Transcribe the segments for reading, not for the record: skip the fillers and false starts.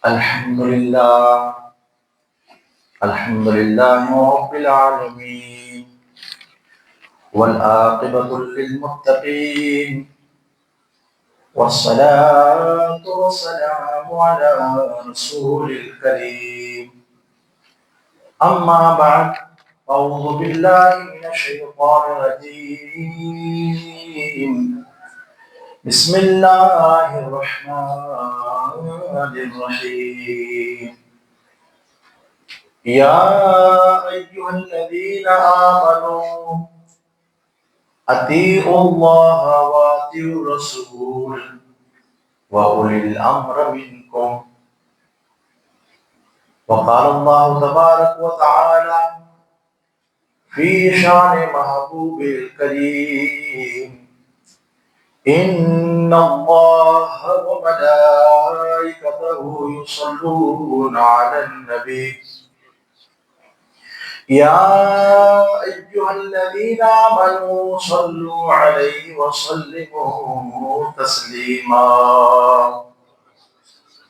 الحمد لله الحمد لله رب العالمين والعاقبة للمتقين والصلاة والسلام على رسول الكريم أما بعد أعوذ بالله من الشيطان الرجيم بسم الله الرحمن الرحيم يا أيها الذين آمنوا أطيعوا الله وأطيعوا الرسول وأولي الأمر منكم. وقال الله تبارك وتعالى في شأن محبوب الكريم إن الله وملائكته يصلون على النبي يا أيها الذين آمنوا صلوا عليه وسلموا تسليما.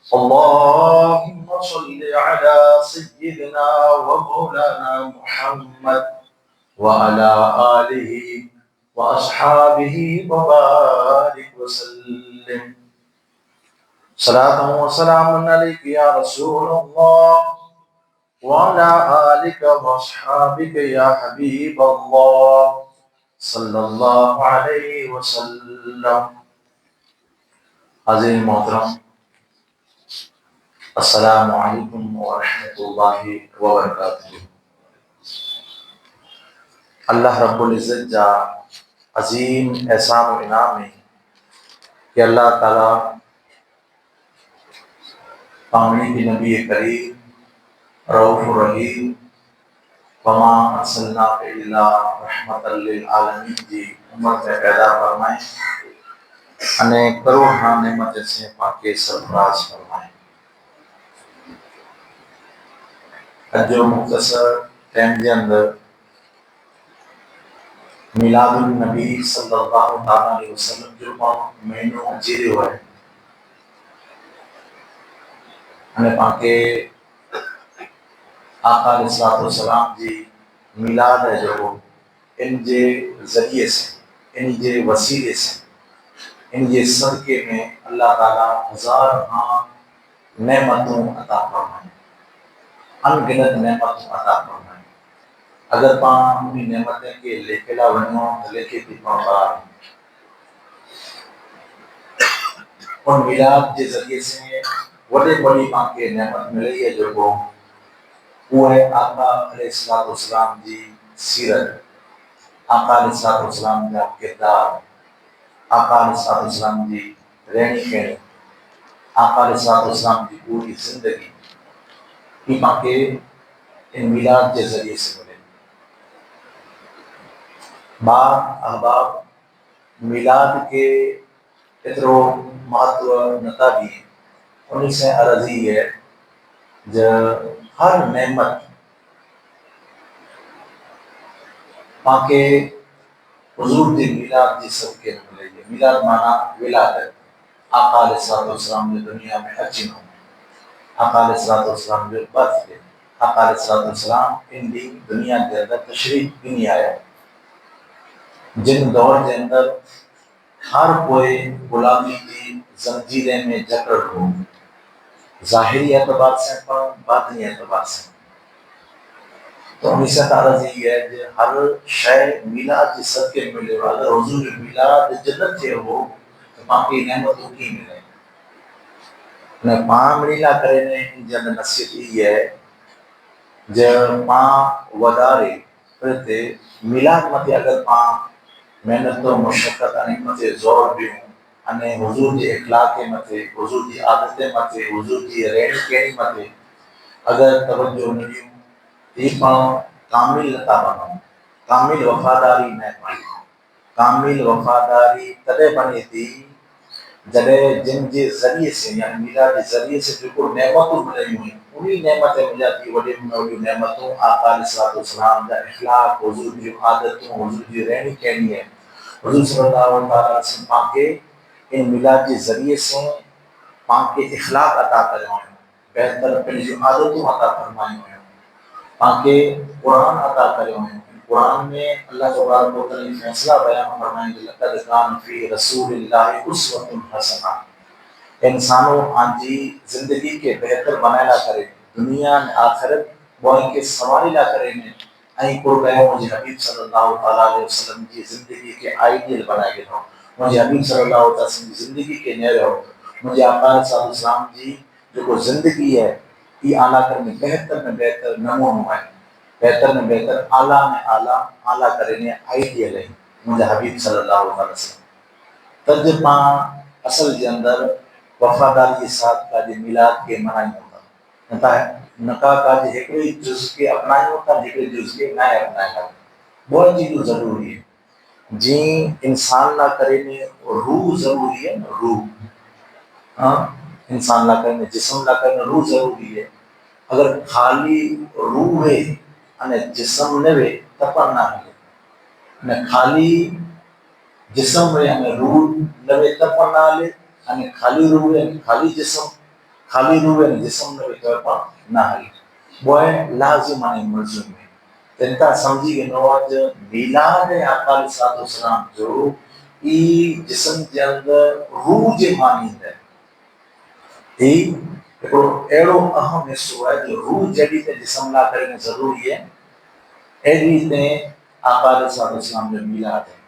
اللهم صل على سيدنا ومولانا محمد وعلى آله وأصحابه وبارك وسلم. صلاة وسلام عليك يا رسول الله وعلى آلك وأصحابك يا حبيب الله صلی اللہ علیہ وسلم. حاضرین محترم، السلام علیکم ورحمۃ اللہ وبرکاتہ. اللہ رب العزت جا عظیم احسان و انعام ہے کہ اللہ تعالیٰ پامنی کی نبی کریم رؤوف الرحیم وما ارسلناک الا رحمۃ للعالمین جی امت میں پیدا فرمائیں અને કરોડના નહેમત سے પાકે સરફરાز فرمائیں. جو مختصر ٹائم کے اندر میلاد النبی صلی اللہ علیہ وسلم جو مہینوں جی رہو ہے અને પાકે آقا علیہ السلام جی میلاد ہے جو ان کے ذریعے سے ان کے وسیلے سے ان کے صدقے میں اللہ تعالیٰ ہزار نعمتوں عطا فرمائے، ان گنت نعمتوں عطا فرمائے. اگر پاں انہیں نعمتیں کے لے کے لا ونوں لے کے بھی پاں بار ان میلاد کے ذریعے سے وڈے بڑی پاں کے نعمت ملی ہے جو وہ ہے آقا علیہ السلام جی سیرت، آقا علیہ السلام جا کردار، آقا علیہ السلام جی رہنی کہنی، آقا علیہ السلام جی پوری زندگی یہ پاں کے ان میلاد کے ذریعے سے ملے. بعد احباب میلاد کے اترو مہتو نتا بھی انہیں سے عرضی ہے جو ہر نعمت پاں کے حضور دی میلاد جی سب کے ملے گی. میلاد مانا ولادت، آقا علیہ السلام جو دنیا میں اچین ہوں، آقا علیہ السلام جو برث دے، آقا علیہ السلام ان دی دنیا کے اندر تشریف بھی نہیں آیا جن دور کے اندر ہر کوئی غلامی کی زنجیریں میں جکڑ ہو، ظاہری اعتبار سے پر باطنی اعتبار سے. تو انہیں سے تعرض یہ ہے کہ ہر شے میلاد جی صدقے ملے ہو. اگر حضور میلاد جنت تھے ہو تو باقی نعمتوں کی ملے نہ پاں ملیلا کرے نے ان جن نصیحت یہ ہے جو پاں ودارے پرتے میلاد متے اگر پاں محنت و مشقت انہیں متے زور بھی ہوں انہیں حضور جی اخلاق متے، حضور جی عادتیں متے، حضور جی رہنی کہنی متے اگر توجہ نہیں ہوں یہ پاں کامل نتا بنو، کامل وفاداری نہ پائی. کامل وفاداری تدے بنی تھی جڑے جن کے ذریعے سے یعنی میلاد کے ذریعے سے جو نعمتوں ملی ہوئی انہی نعمتیں مل جاتی. وڈی وڈی نعمتوں آقا علیہ السلام کا اخلاق، حضور کی عادتوں، حضور کی رہنی کہنی ہے. حضور صلی اللہ علیہ وسلم پاک کے ان میلاد کے ذریعے سے پاک کے اخلاق عطا کرے ہیں، بہتر پنجی عادتوں عطا فرمائیں ہوئے تاکہ قرآن عطا کرے ہوئے قرآن میں اللہ تبارک و تعالی فیصلہ بیان فرمائیں کہ لقد کان فی رسول اللہ اسوۃ حسنہ انسانوں آنجی زندگی کے بہتر بنائے کرے دنیا میں آخرت وہ ان کے سواری لا کرے میں ऐं को कयो मुंहिंजे हबीब सल्लल्लाहु ताला अलैहि वसल्लम जी ज़िंदगी खे आइडियल बणाए ॾिनो मुंहिंजे हबीब सल्लल्लाहु ताला जी ज़िंदगी खे निहारियो मुंहिंजे आका सलाम जी जेको ज़िंदगी है ये आला कर में बेहतर नमूनो है बेहतर में बेहतर आला में आला करे ने आइडियल है मुंहिंजे हबीब सल्लल्लाहु ताला वसल्लम तद मां असल जे अंदर वफादारी के साथ का मिलाद के मनाई होता है नका का हिकिड़े जुज़ खे अपनायूं था हिकिड़े जुज़ खे न अपनायूं बहुत चीज़ूं ज़रूरी है जी इंसान ला करे ने रूह ज़रूरी है न रूह हाँ इंसान ला करे ने जिस्म ला करे ने रूह ज़रूरी है अगर खाली रूह है अने जिस्म न वे त पर ना हले न खाली जिस्म वे अने रूह न वे त पर ना हले अने खाली रूह वे खाली जिस्म खाली रूह वे जिस्म न वे त पर ना हले वो है लाजिम आने मलज़ूम में जनता समझी वेंदो त मिलाद आका सलाम जो ई जिस्म जे अंदर रूह जे मानींद ही हिकिड़ो अहिड़ो अहम हिस्सो आहे जो रूह जॾहिं त जिस्म ला करे ने ज़रूरी है अहिड़ी ते आका सलाम जो मिलाद है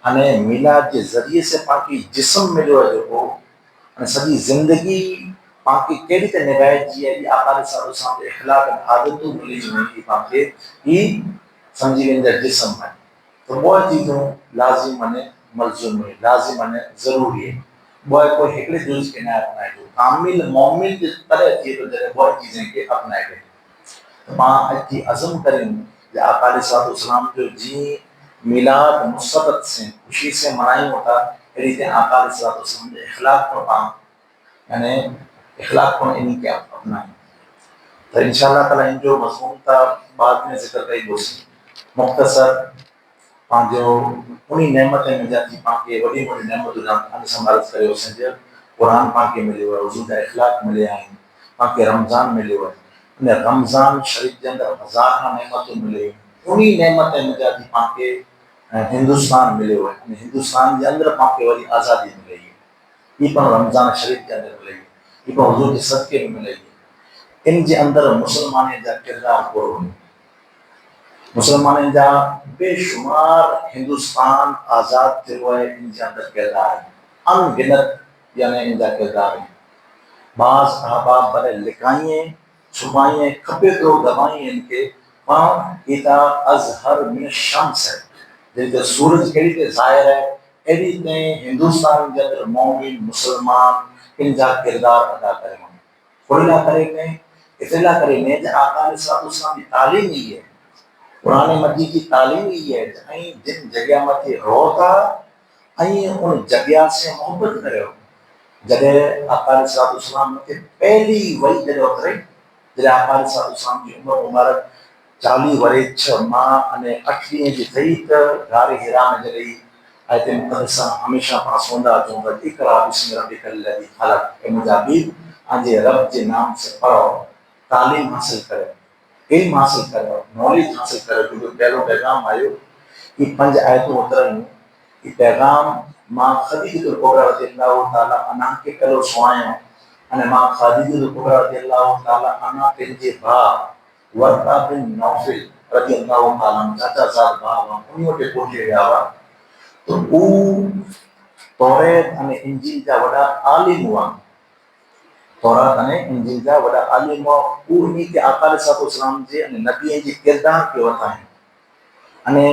अने मिलाद के ज़रिए से पाकि जिस्म मिलियो है जेको अने सॼी ज़िंदगी पाकि कहिड़ी त निभाइजी आहे आका सलाम जे इखलाक आदतूं मिली वञी पाकि ई समझी वेंदे जिस्म है तो वो चीज़ों लाजिम अने मलज़ूम है लाजिम अने ज़रूरी है वो कोई हिकिड़े जुज़ के न अपनाए थो कामिल मोमिन जे तरह थिए थो जॾहिं वो चीज़ें खे अपनाए थो मां अची अज़म करें कि आका सलाम जो जी मिलाद मुसरत से खुशी से मनाई होता अहिड़ी ते आका सलाम जे इखलाक को पां यानी इखलाक को इन्हीं के अपनाएं तो इंशाअल्लाह ताला इन जो मज़मून था बाद में जिक्र कई दोस्त मुख्तसर पंहिंजो उन्हीं नेमत में जाती पाके वॾी वॾी नेमतूं अॼु संभालत कयो सिंधियत क़ुरान पाके मिलियो आहे हुज़ूर जा इखलाक मिलिया आहिनि पाके रमज़ान मिलियो आहे अने रमज़ान शरीफ़ जे अंदरि हज़ार नेमतूं मिलियूं उन्हीं नेमत में जाती पाके हिंदुस्तान मिलियो आहे अने हिंदुस्तान जे अंदरि पाके वरी आज़ादी मिली ई पण रमज़ान शरीफ़ जे अंदरि मिली ई पण हुज़ूर जे सदके में मिली इन जे अंदरि मुसलमान जा किरदार पूरो मुसलमान जा बेशुमार हिंदुस्तान आज़ाद थियो है इन जे अंदरि किरदार अनगिनत यानी इन जा किरदार बाज़ अहबाब भले लिकाइए छुपाइए खपे तो दबाइए इनके पां इता अज़हर मिन शम्स है जैसे सूरज कहिड़ी ते ज़ाहिर है अहिड़ी ते हिंदुस्तान जे अंदरि मोमिन मुसलमान इन जा किरदार अदा करे खोला करे ने इतला करे ने आका सलाम की तालीम ही है कुरान मजीद की तालीम ही है जिन जगह मथे रहो था उन जगह से मोहब्बत करो जॾहिं आका सलाम मथे पहली वही जॾहिं उतरे जॾहिं आका सलाम की उम्र मुबारक 40 वरे 6 माह अने 8 ॾींहं जी थई त गारे हिरा में जॾहिं आयत मुक़द्दस हमेशा पाण सुनंदा अचूं त इक़रा बिस्मि रब्बिकल लज़ी ख़लक़ मुंहिंजा हबीब पंहिंजे रब जे नाम से पढ़ो तालीम हासिल करो इल्म हासिल करो नॉलेज हासिल करो क्योंकि पहलो पैगाम आयो ये 5 आयतूं उतरनि ये पैगाम मां खदीजतुल कुबरा रज़ियल्लाहु ताला अन्हा के कलो सुवायो अने मां खदीजतुल कुबरा रज़ियल्लाहु ताला अन्हा पंहिंजे भाउ वर्का बिन नौफिल रज़ियल्लाहु ताला चाचा साहब भाउ उन वटि पहुची विया हुआ तो वो तौरात अने इंजील जा वॾा आलिम हुआ तौरात अने इंजील जा वॾा आलिम हुआ वो इन्हीं के आका सलाम जे अने नबी जे किरदार के वताए अने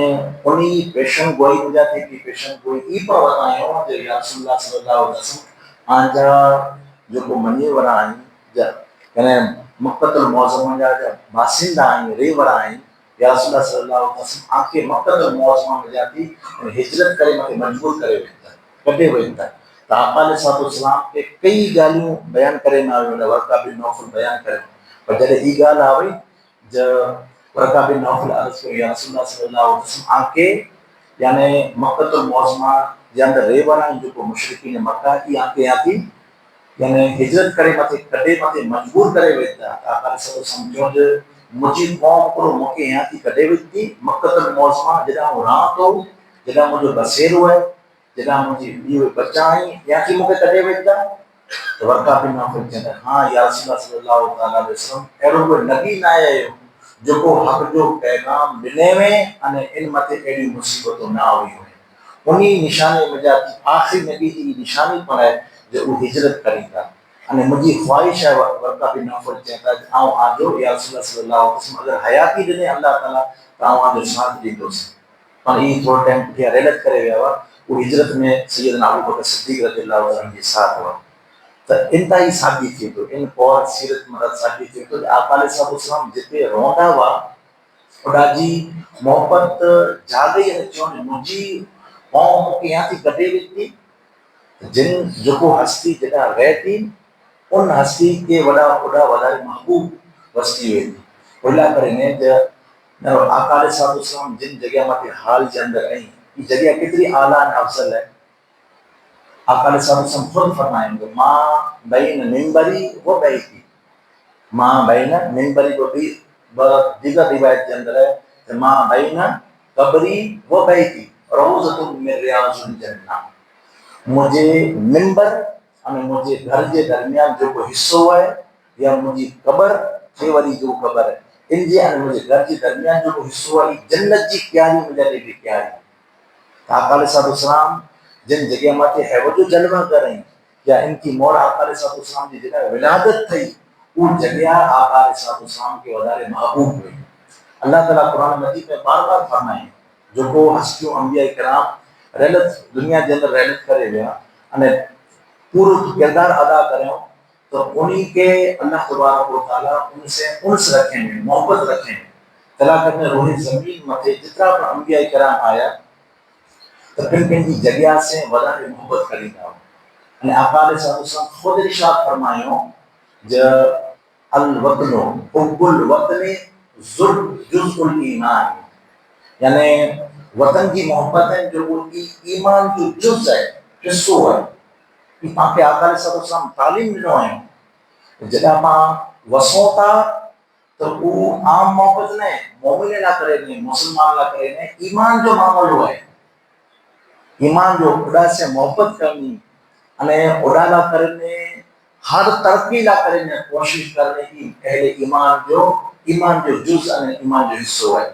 उन्हीं पेशन गोई मुंहिंजा थी की पेशन गोई ई पर वतायो जे रसूलुल्लाह सल्लल्लाहु अलैहि वसल्लम आजा जेको मञे वारा आहिनि यानी मक्कतुल मुअज़्ज़मा जा बासिंदा आहिनि रेवरा आहिनि या रसूलुल्लाह सल्लल्लाहु अलैहि वसल्लम आके मक्कतुल मुअज़्ज़मा में जाती हिजरत करे मथे मजबूर करे वेंदा कढे वेंदा त आका सलाम के कई ॻाल्हियूं बयान करे न आयो वर्का बिन नौफल बयान करे पर जॾहिं ई ॻाल्हि आई जो वर्का बिन नौफल अर्ज़ कयो या रसूलुल्लाह सल्लल्लाहु अलैहि वसल्लम आके यानी मक्कतुल मुअज़्ज़मा जे अंदरि रेवर आहिनि जेको मुशरिकीन मक्का ई आके आती यानी हिजरत करे मथे कॾे मथे मजबूर करे वेंदा आका सो समझो जे मुझी कौम को मौके यहाँ की कॾे वेंदी मक्कतुल मौसमा जॾा रहा तो जॾा मुझो बसेरो है जॾा मुझी बीवी बच्चा आई या की मुके कॾे वेंदा तो वर्का बिन नौफल चंदा हां या रसूल सल्लल्लाहु अलैहि वसल्लम एरो कोई नबी ना आयो जो को हक जो पैगाम मिले में अने इन मथे एडी मुसीबतों ना हुई उन्हीं निशाने में जाती आखिरी नबी की निशानी पर है जो वो हिजरत करेगा अने मुझी ख्वाहिश है वर्का बिन नौफल चंदा आओ आजो या रसूल सल्लल्लाहु अलैहि वसल्लम अगर हयाती दे अल्लाह ताला ताओ आजो साथ दीदोस पर ई थोड़ा टाइम के रेलत करे हुआ वो हिजरत में सैयदना अबू बकर सिद्दीक रज़ियल्लाहु अन्हु के साथ हुआ तो इंतहाई सादी थी तो इन और सीरत मदद सादी थी तो आका अलैहिस्सलाम जिते रोंदा हुआ उड़ा जी मोहब्बत जागे है चोन मुझी कौम के यहाँ थी कटे वेंदी जिन जो को हस्ती जड़ा रहती उन हस्ती के वड़ा उड़ा वड़ा महबूब वस्ती वेंदी ओला करे ने ज आका अलैहिस्सलाम जिन जगह मते हाल के अंदर आई ये जगह कितनी आला और अफजल है आका अलैहिस्सलाम खुद फरमाएंगे मां बैन मिंबरी व बैती मां बैन मिंबरी को भी दीगर रिवायत के अंदर है कि मां बैन कबरी व बैती रोज़तुन मिन रियाज़िल जन्नह मुझे मिंबर अने मुझे घर के दरमियान जो को हिस्सो है या मुझी कबर थे वाली जो कबर है इन जे अने मुझे घर के दरमियान जो को हिस्सो वाली जन्नत जी क्यारी मुझे दे क्यारी आका अलैहिस्सलाम जिन जगह माते है वो जो जलवा कर रही या इनकी मोर आका अलैहिस्सलाम की जगह विलादत थई वो जगह आका अलैहिस्सलाम के वदारे महबूब हुई अल्लाह ताला कुरान मजीद में बार-बार फरमाए जो को हस्तियों अंबिया किराम रहलत दुनिया के अंदर रहलत करे विया अने पूरो किरदार अदा करें तो उन्हीं के अल्लाह तबारक व तआला उनसे उनस रखेंगे मोहब्बत रखेंगे तला करने रोही जमीन मथे जितना पर अंबिया किराम आया तो फिर की जगह से वदारे मोहब्बत करीदा अने आका अलैहिस्सलाम खुद इरशाद फरमायो ज अल वतनो हुब्बुल वतनी जुज़उल ईमान यानी वतन की मोहब्बत है जो उनकी ईमान जो जुज़ है हिस्सो है कि पाके आका अलैहिस्सलाम तालीम दिनो है जदा पा वसोता तो वो आम मोहब्बत ने मोमिन ला करे ने मुसलमान ला करे ने ईमान जो मामलो है ईमान जो खुदा से मोहब्बत करनी अने उड़ाला करने हर तरक्की ला करने कोशिश करने की पहले ईमान जो जुज़ अने ईमान जो हिस्सो है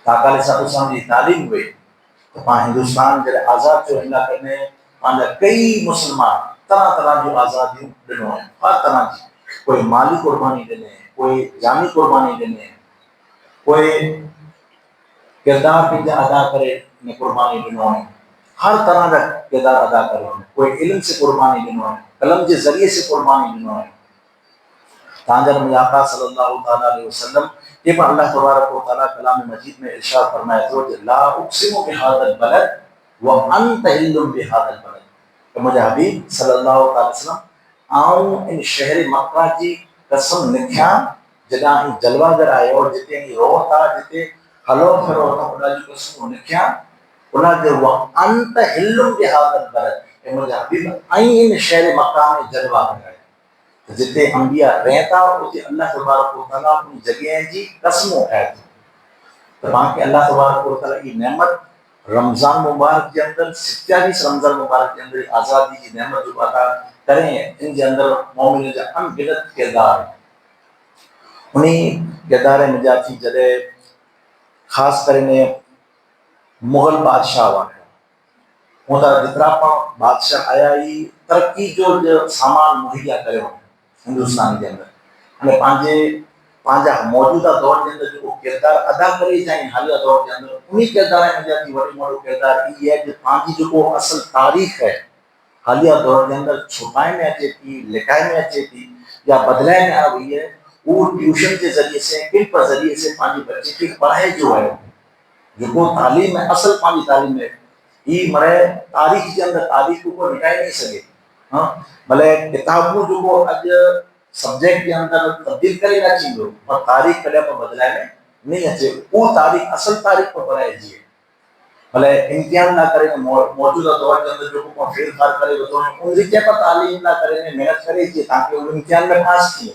आका अलैहिस्सलाम की तालीम हुई तो पा हिंदुस्तान जड़े आजाद जो हिला करने पांजा कई मुसलमान तरह तरह जो आजादियों दिनो है हर तरह की कोई माली कुर्बानी देने कोई जानी कुर्बानी देने कोई किरदार की अदा करे ने कुर्बानी दिनो है हर तरह का किरदार अदा करे कोई इल्म से कुर्बानी दिनो है कलम के जरिए से कुर्बानी दिनो है तांजर में आका सल्लल्लाहु अलैहि वसल्लम ये पर अल्लाह तबारक व तआला कलाम मजीद में इरशाद फरमाया तो ला उक़सिमु बिहादल बलद व अंत इल्लुम बिहादल बलद तो मुझे हबीब सल्लल्लाहु अलैहि वसल्लम आऊं इन शहर मक्का जी कसम निख्या जदा ही जलवागर आयो और जिते ही रोता जिते हलो फिरो उना जी कसम निख्या उना जो व अंत इल्लुम बिहादल बलद ए मुझे हबीब आई इन शहर मक्का में जलवागर आयो जिते अंबिया रहता उते अल्लाह तबारक व तआला उन जगह जी कसम उठाए तो बाकी अल्लाह तबारक व तआला की नेमत रमजान मुबारक के अंदर 27 रमजान मुबारक के अंदर आजादी की नेमत जो अता करें इन के अंदर मोमिन जा अनगिनत किरदार उन्हीं किरदार में जाती जदे खास करने मुगल बादशाह वाले उनका जितना बादशाह आया ही तरक्की जो सामान मुहैया करे हिंदुस्तान के अंदर अने पांजा मौजूदा दौर के अंदर जो किरदार अदा करी जाए हालिया दौर के अंदर उन्हीं किरदार में जाती वड़ी मोड़ो किरदार ये है कि पांजी जो असल तारीख है हालिया दौर के अंदर छुपाए में अचे थी लिखाए में अचे थी या बदलाए में आ गई है वो ट्यूशन के जरिए से किन पर जरिए से पांजी बच्चे की पढ़ाई जो है जो तालीम है असल पांजी तालीम है ये मरे तारीख के अंदर तारीख को मिटाई नहीं सके हाँ भले किताबों जो को आज सब्जेक्ट के अंदर तब्दील करे ना चाहिए पर तारीख कले पर बदलाए में नहीं अच्छे वो तारीख असल तारीख पर बनाए जी بھلے امتحان نہ کریں موجودہ دور کے اندر جو کو فیل کار کرے تو ان طریقے پر تعلیم نہ کریں محنت کرے تھی تاکہ وہ امتحان میں پاس کیے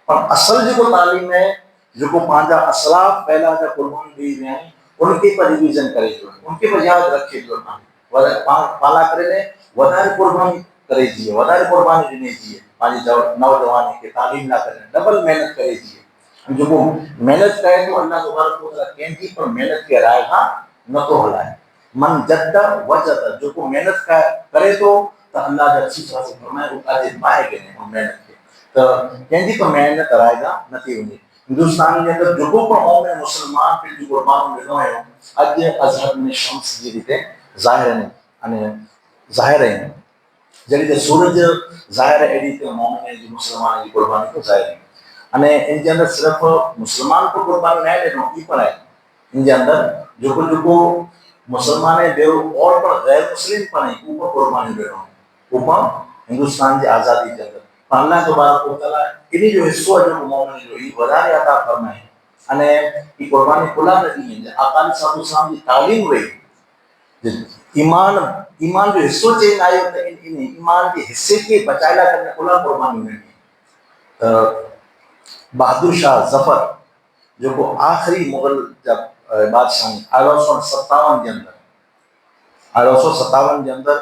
پر اصل جو تعلیم ہے جو پانچا اسلاف پہلا جا قربان دی ہیں ان کے پر ریویژن کرے جو ان کے پر یاد رکھے جو پالا کرے وڈارے قربانی کرے جی وڈارے قربانی دینے جی پانچ نوجوان کے تعلیم نہ کریں ڈبل محنت کرے جی جو محنت کرے تو اللہ تبارک و تعالی کہیں گی پر محنت کے رائے ہاں نہ تو ہلائے من جد وجد جو کو محنت کرے تو اللہ جا اچھی طرح سے فرمائے وہ اجر پائے گئے ہیں محنت کے تو کہیں جی تو محنت رائے گا نتی ہوئی ہندوستان کے اندر جو کو قوم مسلمان پہ جو قربان ملو ہے اج اظہر میں شمس جی ریتے ظاہر ہیں ظاہر ہیں جڑی سورج ظاہر ہے ایڈی تے مومن جو مسلمان کی قربانی کو ظاہر ہے અને એની અંદર સિર્ફ મુસલમાન પર કુરબાની નહીં લેનો એ પણ है इनके अंदर जो मुसलमान है देव और पर गैर मुस्लिम पर नहीं ऊपर कुर्बानी दे रहा हूँ ऊपर हिंदुस्तान की आज़ादी के अंदर अल्लाह तबारक व तआला इन्हीं जो हिस्सों जो मोमिन जो ये वधारे अता फरमाए अने ये कुर्बानी खुला नहीं है अकाली साधु साहब की तालीम हुई ईमान ईमान जो हिस्सों चेंज आए होते इन ईमान के हिस्से के बचाइला करने खुला कुर्बानी हुई बहादुर शाह जफर जो को आखिरी मुगल जब बादशाह 1857 के अंदर 1857 के अंदर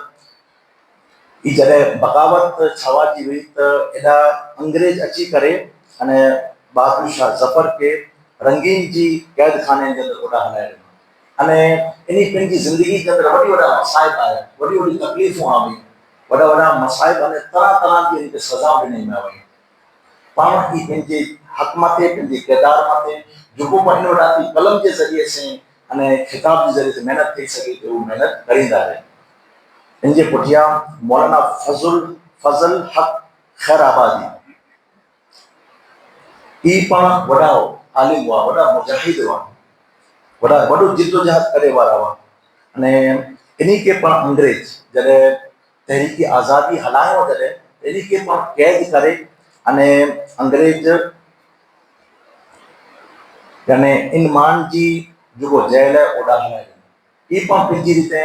ई जॾहिं बगावत छवाजी हुई त एॾा अंग्रेज अची करे अने बहादुर शाह जफर के रंगीन जी कैद खाने के अंदर ओॾा हलाए ॾिनो अने इन पंहिंजी ज़िंदगी के अंदर वॾी वॾा मसाइब आया वॾी वॾी तकलीफ़ूं आ हुई वॾा वॾा मसाइब अने तरह तरह जी इनखे सज़ा ॾिनी में वई पाण ई पंहिंजे हक़ मथे पंहिंजे किरदार मथे जेको पाण वॾा थी कलम के ज़रिए से अने खिताब के ज़रिए से मेहनत थी सके तो वो मेहनत करींदा रहे इनके पुठिया मौलाना फजल हक खैराबादी ई पाण वॾा आलिम हुआ वॾा मुजाहिद हुआ वॾो जिद्दोजहद करे वारा हुआ अने इन्हीं के पाण अंग्रेज जॾहिं तहरीकी आज़ादी हलायो जॾहिं इन्हीं के पाण कैद करे अने अंग्रेज यानी इन मान जी जो जेल है ओडा हलाए ई पाण पंहिंजी रीते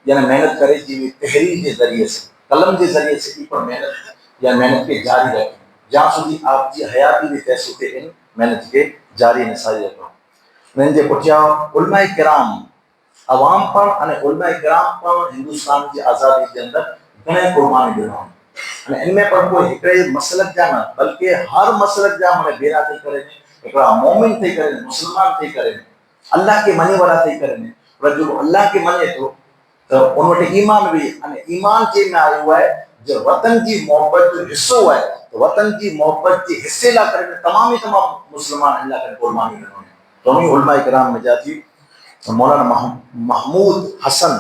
यानी मेहनत करे जी तहरीर के जरिए से कलम के जरिए से ई पाण मेहनत या मेहनत के जारी रखे जहाँ સુધી आपकी हयाती भी तय सुते इन मेहनत के जारी निसारी रखो इन्हनि जे पुठियां उलमाए किराम अवाम पण अने उलमाए किराम पण हिंदुस्तान की आज़ादी के अंदर घणे कुर्बानी ॾिनो अने इनमें पर कोई हिकिड़े मसलक जा न बल्कि हर मसलक जा माने भेरा थी करे हिकिड़ा मोमिन थी करे मुसलमान थी करे अल्लाह के मञे वारा थी करे पर जो अल्लाह के मञे थो तो उन वटि ईमान भी अने ईमान जे में आयो है जो वतन की मोहब्बत जो हिस्सो है तो वतन की मोहब्बत के हिस्से ला करे तमाम ही तमाम मुसलमान अल्लाह के कुर्बानी ॾिनो तो ही उलमा किराम में जाती मौलाना महमूद हसन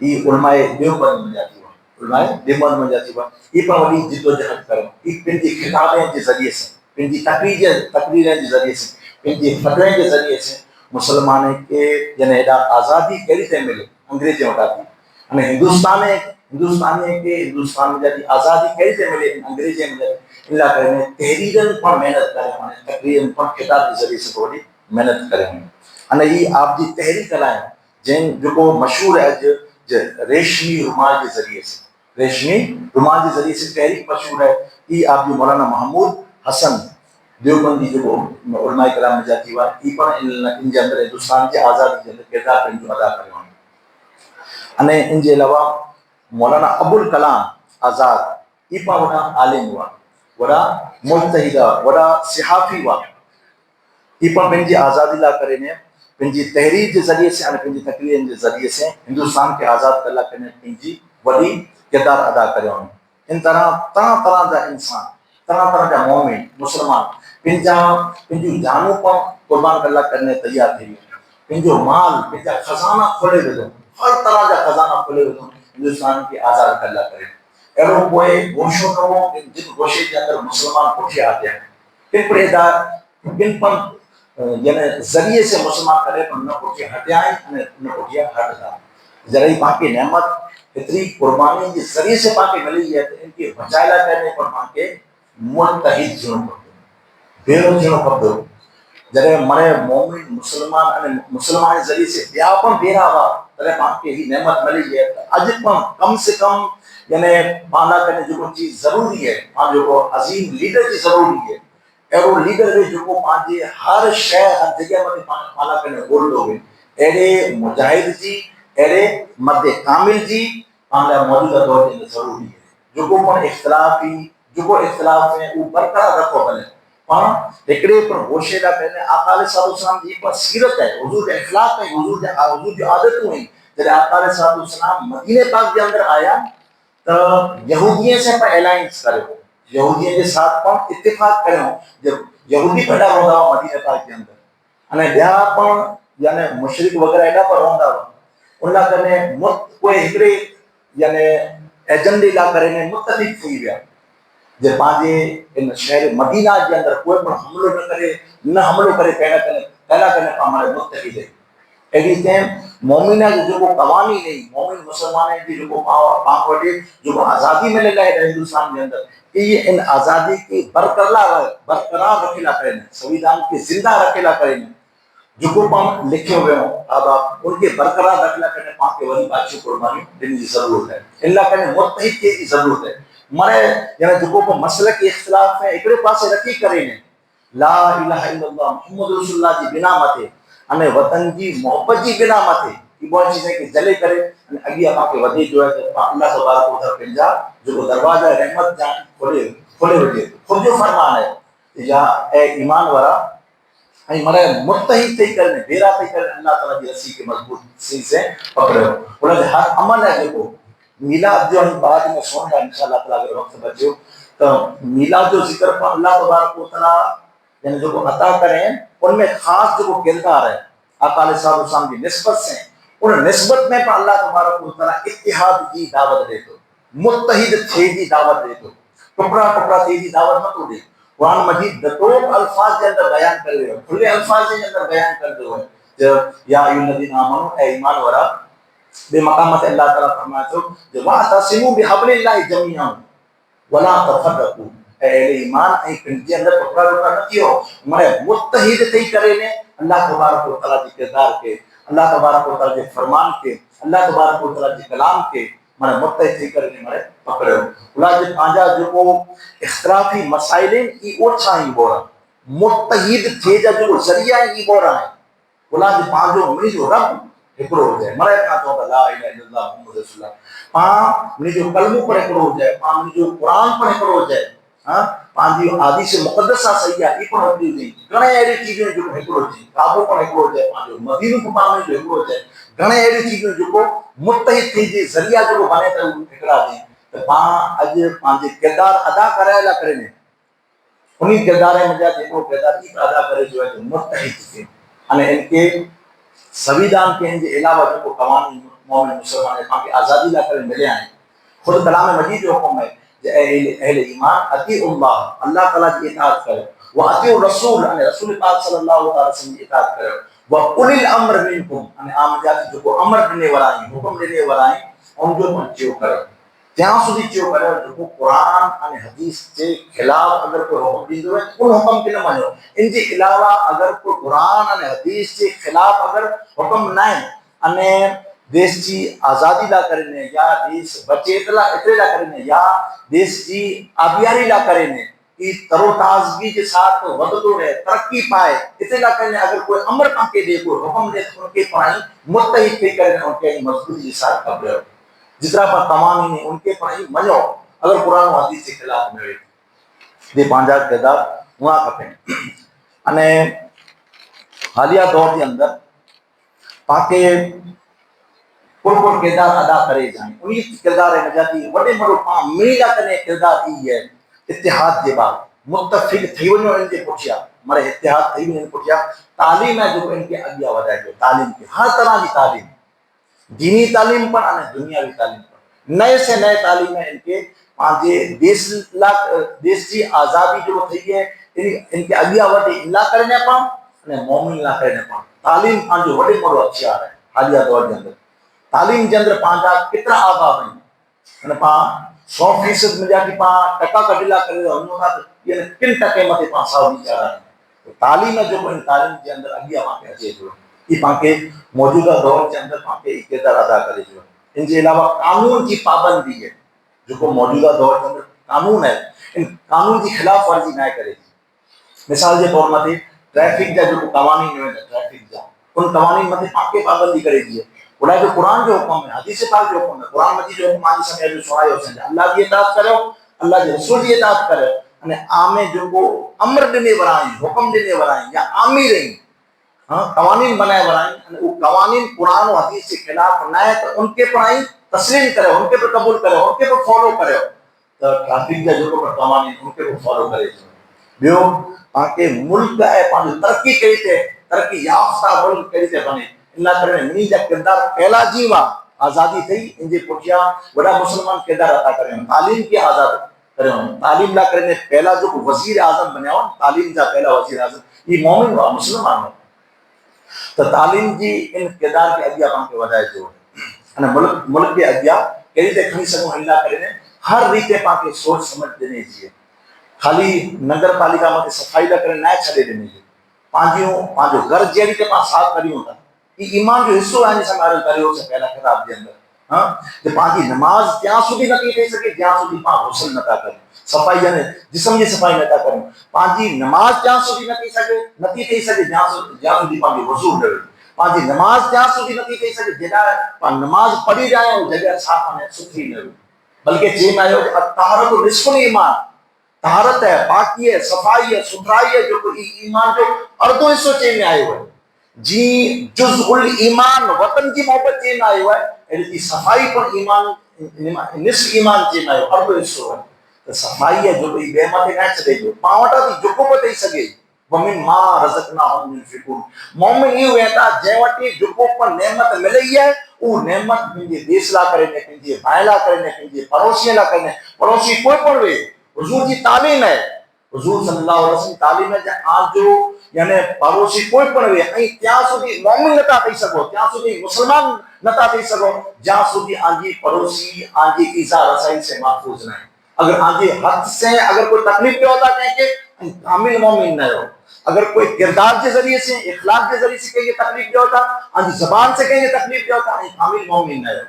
ई उलमाए देवबंद में जाती उलमाए देवबंद में जाती ये पर वही जिद्दोजहद करे ई पंहिंजी किताबें के जरिए से पंहिंजी तकरीरें के जरिए से पंहिंजी फतवे के जरिए से मुसलमान के यानी एडा आज़ादी कहिड़ी थे मिले अंग्रेज वटा थी अने हिंदुस्तान में जाती आज़ादी कहिड़ी थे मिले अंग्रेज में इला करे तहरीरन पर मेहनत करे माने तकरीरन पर किताब के जरिए से थोड़ी मेहनत करे अने ई आप जी तहरीक लाए जैन जो मशहूर है जो रेशमी रुमाल के जरिए से रेशमी रुमाल के जरिए से तहरीक मशहूर है ई आप जो मौलाना महमूद हसन देवबंदी जो उलमाए किराम में जाती हुआ ई पण इन जे अंदर हिंदुस्तान के आज़ादी के अंदर किरदार पंहिंजो अदा कयो अने इन जे अलावा मौलाना अबुल कलाम आज़ाद ई पण वॾा आलिम हुआ वॾा मुजतहिद वॾा सिहाफ़ी हुआ ई पण पंहिंजी आज़ादी लाइ करे ने पंहिंजी तहरीर के जरिए से अने पंहिंजी तकरीरनि के जरिए से हिंदुस्तान के आज़ाद कला करे पंहिंजी वॾी किरदार अदा कयो इन तरह तरह जा इंसान तरह तरह जा मोमिन मुसलमान पंहिंजी जानू पण कुर्बान कला करने तैयार थी पंहिंजो माल पंहिंजा खजाना खोले विधो हर तरह जा खजाना खोले विधो हिंदुस्तान के आज़ाद कला करे अहिड़ो कोई गोशो न हो जिन गोशे के अंदर मुसलमान पुठिया हटिया किन परेदार किन पण यानी जरिए से मुसलमान करे पण न पुठिया हटिया आहिनि न पुठिया हटदा जॾहिं पाके नेमत इतनी कुर्बानी के जरिए से पाके मिली है तो इनके बचाइला करने पर पाके मुतहिद थियणो पवंदो भेरो थियणो पवंदो جڏهن مرے مومن مسلمان ذریعے سے ॿिया पण भेरा हुआ तॾहिं पाण खे ही नेमत मिली आहे त अॼु पण कम से कम यानी पाण लाइ कने जेको चीज़ ज़रूरी आहे, पाण जेको अज़ीम लीडर जी ज़रूरी आहे, अहिड़ो लीडर हुजे जेको पंहिंजे हर शइ हर जॻह ते पाण लाइ कने ॻोल्हंदो हुजे, अहिड़े मुजाहिद जी अहिड़े मर्द कामिल जी पाण लाइ मौजूदा दौर जे अंदरि ज़रूरी आहे। जेको पण इख़्तिलाफ़ में उहो बरक़रार रखो भले पाण हिकिड़े पण होशे लाइ कहने आका अलैहिस्सलाम जी पर सीरत है, हुजूर के अखलाक है, हुजूर जी आदतूं हैं। जॾहिं आका अलैहिस्सलाम मदीने पाक के अंदर आया तो यहूदियों से पर अलायंस करो, यहूदियों के साथ पण इत्तेफाक करो। जब यहूदी पैदा होंदा हुआ मदीने पाक के अंदर अने ॿिया पण यानी मुशरिक वग़ैरह एॾा पर रहंदा हुआ, उन कने कोई हिकिड़े यानी एजेंडे लाइ करे ने मुतफ़िक़ थी विया जे पंहिंजे इन शहर मदीना के अंदर कोई पण हमलो करे पहला कने हमारे मुत्तक़ी है। अहिड़ी कंहिं मोमिना जो जेको क़वानीन हुई, मोमिन मुसलमान जी जेको पाण वटि जेको आज़ादी मिलियल आहे हिंदुस्तान के अंदर, इहे इन आज़ादी के बरकरार रखेला करें, संविधान के जिंदा रखेला करें, जेको पाण लिखियो वियो अब उनके बरकरार रखेला करें पाण खे वरी बादशाह कुर्बानी ॾियण जी ज़रूरत है। इन लाइ कने मुत्तहिद थियण जी ज़रूरत है। मरे यानी जेको को मसलक इख़्तिलाफ़ में हिकिड़े पासे रखी करे ने ला इलाहा इल्लल्लाह मुहम्मद रसूलुल्लाह जी बिना मथे अने वतन जी मोहब्बत जी बिना मथे इहो चीज़ के जले करे अने अॻियां पाण वधे जो है तो अल्लाह तबारक व तआला पंहिंजा जेको दरवाजा रहमत जा खोले वठे। ख़ुद जो फरमान है या ए ईमान वारा ऐं मरे मुत्तहिद थी करे भेरा थी करे अल्लाह ताला जी रस्सी के मजबूत सी से पकड़ो। उन हर अमल है जेको मीलाद जो बाद में सुनना इंशाअल्लाह ताला अगर वक्त बचो तो मीलाद जो जिक्र पर अल्लाह तबारक व तआला यानी जो अता करें उनमें खास जो किरदार है आका अलैहिस्सलाम की निस्बत से उन निस्बत में पर अल्लाह तबारक व तआला इत्तिहाद की दावत दे तो, मुत्तहिद थे की दावत दे तो, टुकड़ा थे की दावत न तो दे। कुरान मजीद दतोब अल्फाज के अंदर बयान कर रहे हो, खुले अल्फाज के अंदर बयान कर दो है जब या अय्युहल्लज़ीना आमनू ए ईमान वाला बेमकाम से अल्लाह ताला फरमाया तो जो वातसिमू बिहब्लिल्लाहि जमीअन वला तफरकू, अहले ईमान ऐं पिंजे अंदर टुकड़ा न थियो मरे मुत्तहिद थी करे ने अल्लाह तबारक व तआला जी किरदार के, अल्लाह तबारक व तआला जे फरमान के, अल्लाह तबारक व तआला जे कलाम के मरे मुत्तहिद थी करे ने मरे पकड़ो। उला जे पांजा जो इख्तिलाफी मसाइल ई ओछा ही बोरा मुत्तहिद थे जा जो जरिया ही बोरा है। उला जे पांजो मुझो रब हिकिड़ो हुजे मरे खां तो ला इलाहा इल्लल्लाह मुहम्मद रसूलुल्लाह पां मुझो कलमो पर हिकिड़ो हुजे, पां मुझो कुरान पर हिकिड़ो हुजे, हां पांजी हदीस मुक़द्दसा सही आहे ई पण हिकिड़ी हुजे। घणे अहिड़ी चीजूं जो हिकिड़ो हुजे, काबो पण हिकिड़ो हुजे, पांजो मदीनो को पाण जो हिकिड़ो हुजे, घणे अहिड़ी चीजूं जेको मुत्तहिद थी जे ज़रिया जो बने त हिकिड़ा हुजे त पां अॼु पंहिंजे किरदार अदा कराए करे ने उन्हीं किरदार में जा जेको किरदार ई अदा करे जो है मुत्तहिद थे अने इनके संविधान के इनके अलावा जो कवानी मोमिन मुसलमान पाण खे आज़ादी ला करे मिले हैं। खुद कलाम मजीद जो हुक्म है जे अहले ईमान अतीउल्लाह अल्लाह ताला की इताअत करो व अतीउ रसूल अने रसूल पाक सल्लल्लाहु अलैहि वसल्लम की इताअत करो व उलिल अम्र मिनकुम अने आम जाति जो अमर ॾिने वारा आहिनि, हुकुम ॾिने वारा आहिनि उन जो पण चियो करो। ત્યાં સુધી चियो करो जो कुरान अने हदीस के खिलाफ अगर कोई हुक्म दींदो है उन हुक्म के न मनो। इनके अलावा अगर कोई कुरान अने हदीस के खिलाफ अगर हुक्म न है अने देश की आज़ादी ला करेने या देश बचे इतने ला करेने या देश की आबियारी ला करेने कि तरोताजगी के साथ वधदो रहे तरक्की पाए इतने ला करेने अगर कोई अमर पाके दे कोई हुक्म दे उनके पाई मुत्तहिद थी करे उनके मजबूती के साथ कब्र जितना पर तमाम ही उनके पाई मनो अगर कुरान और हदीस के खिलाफ में दे पांजा किरदार हुआ खपे। अने हालिया दौर के अंदर पाके कुल किरदार अदा करे जाए उन्हीं किरदार में जाती वडे मरो पा मीला कने किरदार ई है इत्तिहाद जे बाद मुत्तफिक थी वनो इनके पुछिया मरे इत्तिहाद थी वने पुछिया तालीम है जो इनके अगिया वधाए जो तालीम की हर तरह की तालीम दीनी तालीम पर अने दुनियावी तालीम पर नए से नए तालीम में इनके पांजे देश की आज़ादी जो थी है इनके अगिया वधे इला करने पा अने मोमिन ला करने पा तालीम पांजो वडे बड़ो हथियार है। हालिया दौर के अंदर तालीम के अंदर पांजा कितना आबाद है अने पा 100% मिलिया कि पा टका कढिला करे वञो था ये किन टके मथे पा साउदी चारा تعلیم جو ان تعلیم کے اندر اگیا پاکے اچے جو یہ پاکے موجودہ دور کے اندر پاکے کردار ادا کرے جو ان کے علاوہ قانون کی پابندی ہے جو موجودہ دور کے اندر قانون ہے ان قانون کی خلاف ورزی نہ کرے مثال کے طور متے ٹریفک جا جو قوانین ہیں ٹریفک جا ان قوانین متے پاکے پابندی کرے دی ہے جو قرآن جو حکم ہے حدیث پاک جو حکم ہے قرآن مجید جو حکم آج سمجھ جو سوائے ہو سکتے اللہ کی اطاعت کرو اللہ کے رسول کی اطاعت کرو અને આમે જો કો અમર દેને વરાઈ હુકમ દેને વરાઈ या आमी रही हां कवानीन बनाए वराई અને वो कवानीन कुरान और हदीस के खिलाफ ना है तो उनके पढ़ाई तस्लीम करे उनके पर कबूल करे उनके पर फॉलो करे तो ट्रैफिक जा जो को कवानीन उनके पर फॉलो करे बियो आके मुल्क है पांच तरक्की करी थे तरक्की याफ्ता मुल्क करी थे बने अल्लाह करे नी जा किरदार पहला जीवा आजादी थई इनजे पुठिया बड़ा मुसलमान किरदार अदा करे तालीम की आजाद करे तालीम ला करने पहला जो वजीर आजम बने हो तालीम जा पहला वजीर आजम ये मोमिन हुआ मुसलमान हो तो तालीम जी इन किरदार के अगिया पाके वधाए जो अने मुल्क के अगिया कई ते खणी सको अल्लाह करे हर रीते पाके सोच समझ देने जी खाली नगर पालिका में सफाई ला करे ना छड़े देने जी पांजियो पांजो घर जेडी के पास साफ करियो था ये ईमान जो हिस्सो है जिसे मारे करियो से पहला किताब के अंदर हां ते पांजी नमाज त्या सुधी नथी थई सके ज्या सुधी पा हुस्न नथा करे सफाई यानी जिस्म की सफाई नथा करे पांजी नमाज त्या सुधी नथी थई सके ज्या सुधी पांजी वजू करे पांजी नमाज त्या सुधी नथी थई सके जेदा पा नमाज पढ़ी जाए जगह साफ ने सुथरी न बल्कि जे में आयो तहरत निस्फुल ईमान तहरत है पाकी है सफाई है सुथराई है जो ईमान जो अर्धो हिस्सो चे में आयो है जी जुज़उल ईमान वतन की मोहब्बत चे में आयो है एडी सफाई पर ईमान निस्फ ईमान चे में आयो अर्धो हिस्सो है तो सफाई है जो बे मथे ना छदे जो पावटा दी जो को दे सके वमिन मा रज़कनाहुम युनफिकून मोमिन ये वेता जे वटी जो को पर नेमत मिलई है वो नेमत पिंजे देसला करे ने पिंजे भाईला करे ने पिंजे पड़ोसी ला करे पड़ोसी कोई पण वे हुजूर की तालीम है हुजूर सल्लल्लाहु अलैहि वसल्लम तालीम है आज जो यानी पड़ोसी कोई पण वे आई त्या सुधी मोमिन नता थई सको त्या सुधी मुसलमान नता थई सको ज्या सुधी आजी पड़ोसी आजी ईजा रसाई से महफूज नहीं अगर आजी हद से अगर कोई तकलीफ पे होता कहीं के कामिल मोमिन न हो अगर कोई किरदार के जरिए से इखलाक के जरिए से कहीं तकलीफ पे होता आजी जबान से कहीं तकलीफ पे होता कामिल मोमिन न हो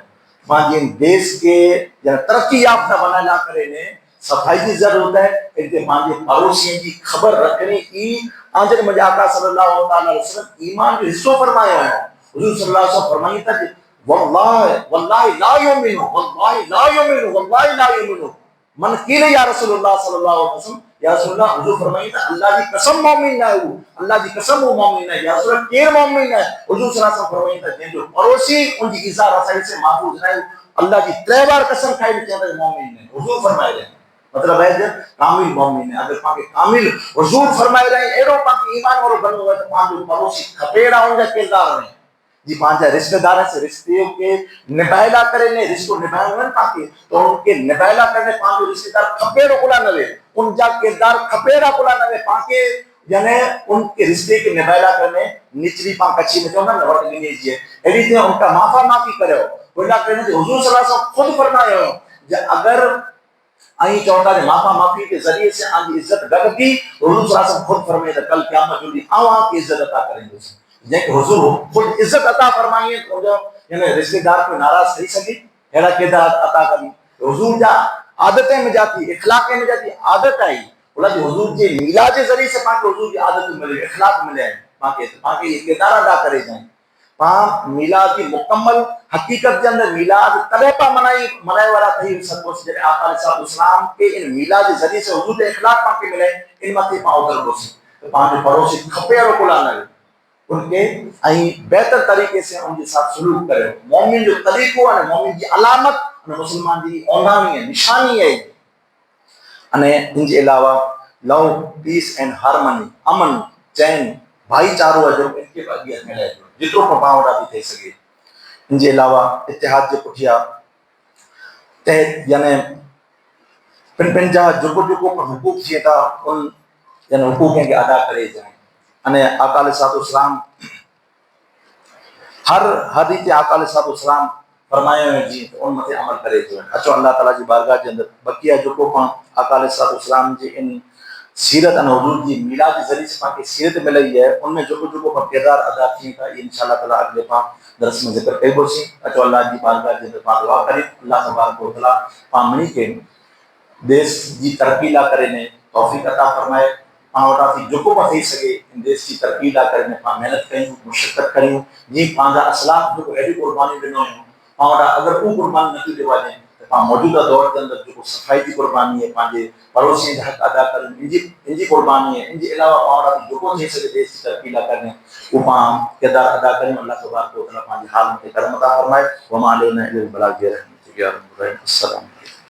मां देश के या तरक्की याफ्ता बनाना करे ने सफाई की जरूरत है इनके मांगे पड़ोसियों की खबर रखने की आजर मजा आका सल्लल्लाहु अलैहि वसल्लम ईमान जो हिस्सों फरमाया है हुजूर सल्लल्लाहु अलैहि वसल्लम फरमाई था कि वल्लाहि ला युमिनु वल्लाहि ला युमिनु वल्लाहि ला युमिनु मन कील या रसूलुल्लाह सल्लल्लाहु अलैहि वसल्लम या रसूलुल्लाह हुजूर फरमाई था अल्लाह की कसम मोमिन ना हो अल्लाह की कसम वो मोमिन है या रसूल केर मोमिन है हुजूर सल्लल्लाहु अलैहि वसल्लम फरमाई था जो पड़ोसी उनकी इज़्ज़त रसाई से महफूज ना हो अल्लाह की 3 बार कसम खाई के अंदर मोमिन है हुजूर फरमाए थे मतलब है जब कामिल मोमिन है अगर पाके कामिल हुजूर फरमाए रहे एड़ो पाके ईमान वारो बनो है तो पांजो पड़ोसी खपेड़ा उनका किरदार है जी पांजा रिश्तेदार से रिश्ते के निभाइला करे ने रिश्तो निभाइला न पाके तो उनके निभाइला करने पांजो रिश्तेदार खपेड़ो कुला नवे उनका किरदार खपेड़ा कुला नवे पाके यानी उनके रिश्ते के निभाइला करने निचली पा कच्ची में जो ना नवर लेने जी एडी थे उनका माफी करो बोला करने हुजूर सल्लल्लाहु अलैहि वसल्लम खुद फरमाया अगर आई चौथा ने माफी के जरिए से आज इज्जत गगती हुजूर सल्लल्लाहु अलैहि वसल्लम खुद फरमाए थे कल क़यामत जुदी आवा की इज्जत अता करेंगे जे हुजूर खुद इज्जत अता फरमाइए तो जो यानी रिश्तेदार को नाराज થઈ सके एड़ा किरदार अता करी हुजूर जा आदतें में जाती इखलाक में जाती आदत आई बोला जी हुजूर जे मिलाद के जरिए से पाके हुजूर की आदत मिले इखलाक मिले पाके ये किरदार अदा करे जाए पा मिलाद की मुकम्मल हकीकत के अंदर मिलाद तबे पा मनाए वाला थी सबको जे आका अलैहि सलाम के इन मिलाद के जरिए से हुजूर के इखलाक पाके मिले इन मथे पा उधर बोसी तो पांच पड़ोसी खपेरो कुला न उनके आई बेहतर तरीके से उनके साथ सलूक करे मोमिन जो तरीको है मोमिन की अलामत मुसलमान की औंधानी है निशानी है अने इनके अलावा लव पीस एंड हार्मनी अमन चैन भाईचारो है जो इनके अगिया मिले जितो प्रभावड़ा भी थी सके इनके अलावा इत्तेहाद के पुठिया तहत यानी पिन जा जुगो पर हुकूक थिए था उन यानी हुकूक के अदा करे जाए अने आका अलैहिस्सलाम हर रीते आका अलैहिस्सलाम फरमाया है जी तो उन मते अमल करे जो अचो अल्लाह ताला जी बारगाह के अंदर बकिया जो को आका अलैहिस्सलाम जी इन سیرت ان حضور جی میلاد کے ذریعے سے پاک سیرت ملئی ہے ان میں جو کردار ادا کیے تھا یہ انشاءاللہ تعالی اگلے پاک درس میں ذکر کئی بوسی اچو اللہ جی بارگاہ جے پاک دعا کریں اللہ تبارک و تعالی پامنی کے دیش جی ترقی لا کرے نے توفیق عطا فرمائے پاں وٹا تھی جو کو تھی سکے ان دیش کی ترقی لا کرے نے پاں محنت کریوں مشقت کریوں جی پانجا اسلاف جو ایڈی قربانی ڈنو پاں وٹا اگر وہ قربانی نہ دیوا دیں موجودہ دور کے اندر جو صفائی کی قربانی ہے پانچے پڑوسی کے حق ادا کریں ان کی قربانی ہے ان کے علاوہ پاؤں جو کو تھی سکے دیش کی ترقی لا کریں وہ پاں کردار ادا کریں اللہ تبارک و تعالی پانچے حال میں کرم عطا فرمائے وما علینا الا البلاغ السلام